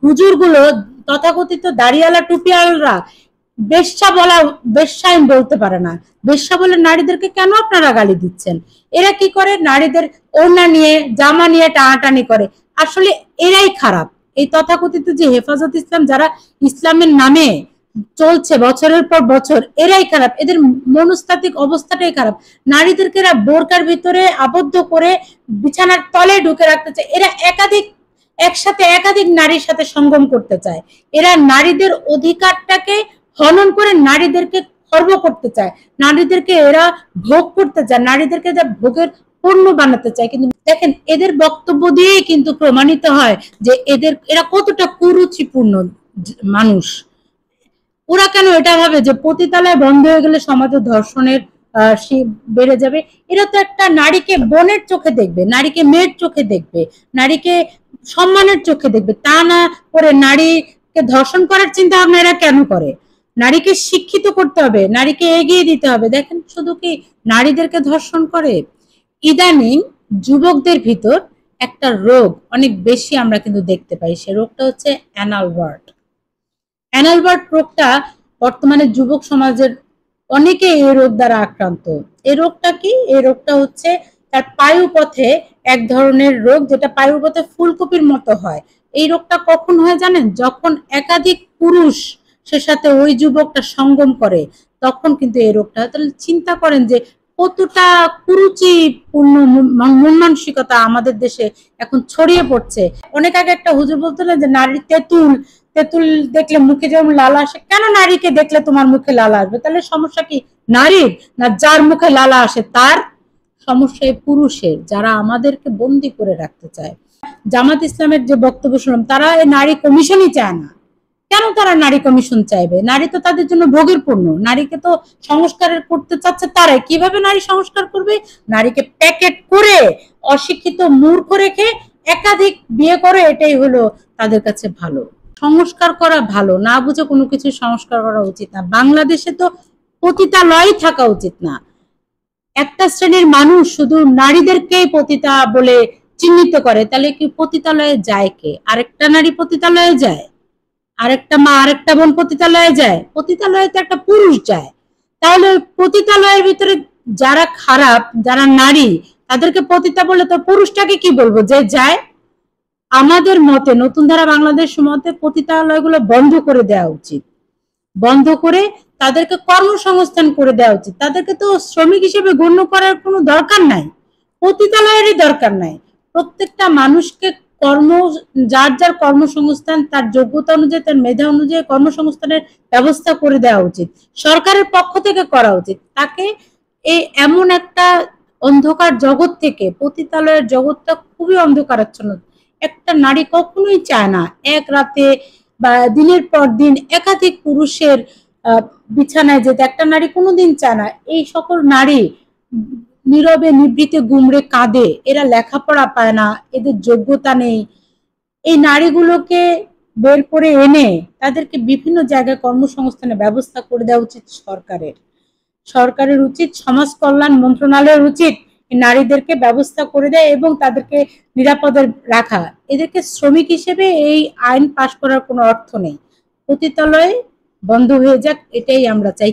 হুজুরগুলো তথাকথিত দাড়িওয়ালা টুপিওয়ালারা বেশ্যা বলতে পারে না। বেশ্যা বলে নারীদেরকে কেন আপনারা গালি দিচ্ছেন? এরা কি করে? নারীদের ওড়না নিয়ে জামা নিয়ে টানাটানি করে। আসলে এরাই খারাপ। এই তথাকথিত যে হেফাজত ইসলাম, যারা ইসলামের নামে চলছে বছরের পর বছর, এরাই খারাপ। এদের মনস্তাত্ত্বিক অবস্থাটাই খারাপ। নারীদেরকে এরা বোরকার ভিতরে আবদ্ধ করে বিছানার তলে ঢুকে রাখতে চায়। এরা একসাথে একাধিক নারীর সাথে সঙ্গম করতে চায়। এরা নারীদের অধিকারটাকে হনন করে নারীদেরকে খর্ব করতে চায়। নারীদেরকে এরা ভোগ করতে চায়, নারীদেরকে যা ভোগের পণ্য বানাতে চায়। কিন্তু দেখেন, এদের বক্তব্য দিয়েই কিন্তু প্রমাণিত হয় যে এরা কতটা কুরুচিপূর্ণ মানুষ। ওরা কেন এটা ভাবে যে পতিতালয় বন্ধ হয়ে গেলে সমাজে ধর্ষণের বেড়ে যাবে? এরা তো একটা নারীকে বোনের চোখে দেখবে, নারীকে মেয়ের চোখে দেখবে, নারীকে সম্মানের চোখে দেখবে। তা না করে নারীকে ধর্ষণ করার চিন্তা ভাবনা এরা কেন করে? নারীকে শিক্ষিত করতে হবে, নারীকে এগিয়ে দিতে হবে। দেখেন, শুধু কি নারীদেরকে ধর্ষণ করে? ইদানিং যুবকদের ভিতর একটা রোগ অনেক বেশি আমরা কিন্তু দেখতে পাই। সে রোগটা হচ্ছে অ্যানাল ওয়ার্ড। অ্যানাল ওয়ার্ড রোগটা বর্তমানে যুবক সমাজের অনেকে এই রোগ দ্বারা আক্রান্ত। এই রোগটা কি? এই রোগটা হচ্ছে তার পায়ুপথে এক ধরনের রোগ, যেটা পায়ুপথে ফুলকপির মতো হয়। এই রোগটা কখন হয় জানেন? যখন একাধিক পুরুষ সে সাথে ওই যুবকটা সঙ্গম করে, তখন কিন্তু এই রোগটা হয়। তাহলে চিন্তা করেন যে কতটা কুরুচিপূর্ণ মন মানসিকতা আমাদের দেশে এখন ছড়িয়ে পড়ছে। অনেক আগে একটা হুজুর বলতেন যে নারী তেঁতুল, তেঁতুল দেখলে মুখে যেমন লালা আসে, কেন নারীকে দেখলে তোমার মুখে লালা আসবে? তাহলে সমস্যা কি নারীর, না যার মুখে লালা আসে তার? সমস্যা এই পুরুষের, যারা আমাদেরকে বন্দি করে রাখতে চায়। জামাত ইসলামের যে বক্তব্য শুনলাম, তারা এই নারী কমিশনই চায় না। কেন তারা নারী কমিশন চাইবে? নারী তো তাদের জন্য ভোগের পণ্য। নারীকে তো সংস্কারের করতে চাচ্ছে তারাই। কিভাবে নারী সংস্কার করবে? নারীকে প্যাকেট করে অশিক্ষিত মূর্খ রেখে একাধিক বিয়ে করে, এটাই হলো তাদের কাছে ভালো। সংস্কার করা ভালো না বুঝে কোনো কিছু সংস্কার করা উচিত না। বাংলাদেশে তো পতিতালয় থাকা উচিত না। একটা শ্রেণীর মানুষ শুধু নারীদেরকে পতিতা বলে চিহ্নিত করে, তাহলে কি পতিতালয়ে যায় কে? আরেকটা নারী পতিতালয়ে যায়, আরেকটা মা আরেকটা বোন পতিতালয়ে যায়? পতিতালয়ে তো একটা পুরুষ যায়। তাহলে পতিতালয়ের ভিতরে যারা খারাপ, যারা নারী, তাদেরকে পতিতা বলে তো পুরুষটাকে কি বলবো যে যায়? আমাদের মতে, নতুন ধারা বাংলাদেশ মতে, পতিতালয়গুলো বন্ধ করে দেওয়া উচিত। বন্ধ করে তাদেরকে কর্মসংস্থান করে দেওয়া উচিত। তাদেরকে তো শ্রমিক হিসেবে গণ্য করার কোনো দরকার নাই, পতিতালয়েরই দরকার নাই। প্রত্যেকটা মানুষকে যার যার কর্মসংস্থান, তার যোগ্যতা অনুযায়ী, তার মেধা অনুযায়ী কর্মসংস্থানের ব্যবস্থা করে দেওয়া উচিত। সরকারের পক্ষ থেকে করা উচিত। তাকে এমন একটা অন্ধকার জগৎ থেকে, পতিতালয়ের জগৎটা খুবই অন্ধকারাচ্ছন্ন। একটা নারী কখনোই চায় না এক রাতে বা দিনের পর দিন একাধিক পুরুষের বিছানায় যেতে। একটা নারী কোনোদিন চায় না। এই সকল নারী নীরবে নিভৃতে গুমড়ে কাঁদে। এরা লেখাপড়া পায় না, এদের যোগ্যতা নেই। এই নারীগুলোকে বের করে এনে তাদেরকে বিভিন্ন জায়গায় কর্মসংস্থানের ব্যবস্থা করে দেওয়া উচিত সরকারের উচিত, সমাজ কল্যাণ মন্ত্রণালয়ের উচিত নারীদেরকে ব্যবস্থা করে দেয় এবং তাদেরকে নিরাপদে রাখা। এদেরকে শ্রমিক হিসেবে এই আইন পাশ করার কোনো অর্থ নেই। পতিতালয় বন্ধ হয়ে যাক, এটাই আমরা চাই।